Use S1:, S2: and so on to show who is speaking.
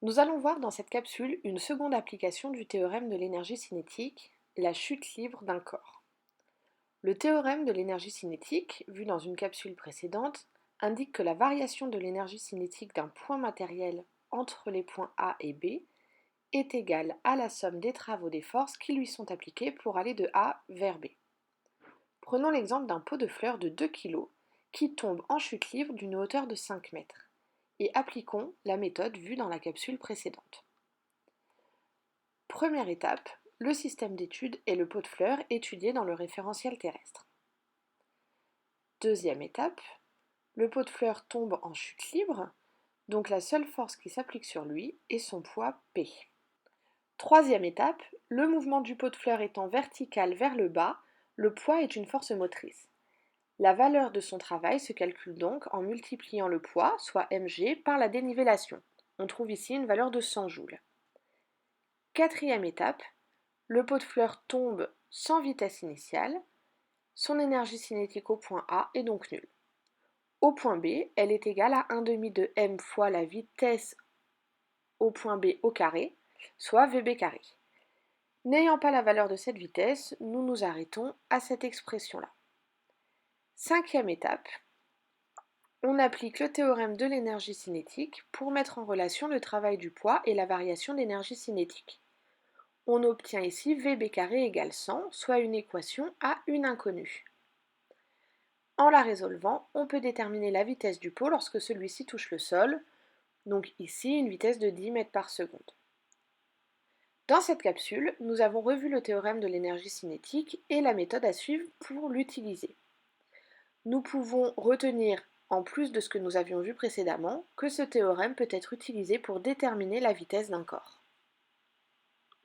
S1: Nous allons voir dans cette capsule une seconde application du théorème de l'énergie cinétique, la chute libre d'un corps. Le théorème de l'énergie cinétique, vu dans une capsule précédente, indique que la variation de l'énergie cinétique d'un point matériel entre les points A et B est égale à la somme des travaux des forces qui lui sont appliquées pour aller de A vers B. Prenons l'exemple d'un pot de fleurs de 2 kg qui tombe en chute libre d'une hauteur de 5 mètres et appliquons la méthode vue dans la capsule précédente. Première étape, le système d'étude et le pot de fleurs étudié dans le référentiel terrestre. Deuxième étape, le pot de fleurs tombe en chute libre, donc la seule force qui s'applique sur lui est son poids P. Troisième étape, le mouvement du pot de fleurs étant vertical vers le bas, le poids est une force motrice. La valeur de son travail se calcule donc en multipliant le poids, soit mg, par la dénivellation. On trouve ici une valeur de 100 joules. Quatrième étape, le pot de fleurs tombe sans vitesse initiale, son énergie cinétique au point A est donc nulle. Au point B, elle est égale à 1 demi de m fois la vitesse au point B au carré, soit Vb carré. N'ayant pas la valeur de cette vitesse, nous nous arrêtons à cette expression-là. Cinquième étape, on applique le théorème de l'énergie cinétique pour mettre en relation le travail du poids et la variation d'énergie cinétique. On obtient ici Vb carré égale 100, soit une équation à une inconnue. En la résolvant, on peut déterminer la vitesse du pot lorsque celui-ci touche le sol, donc ici une vitesse de 10 mètres par seconde. Dans cette capsule, nous avons revu le théorème de l'énergie cinétique et la méthode à suivre pour l'utiliser. Nous pouvons retenir, en plus de ce que nous avions vu précédemment, que ce théorème peut être utilisé pour déterminer la vitesse d'un corps.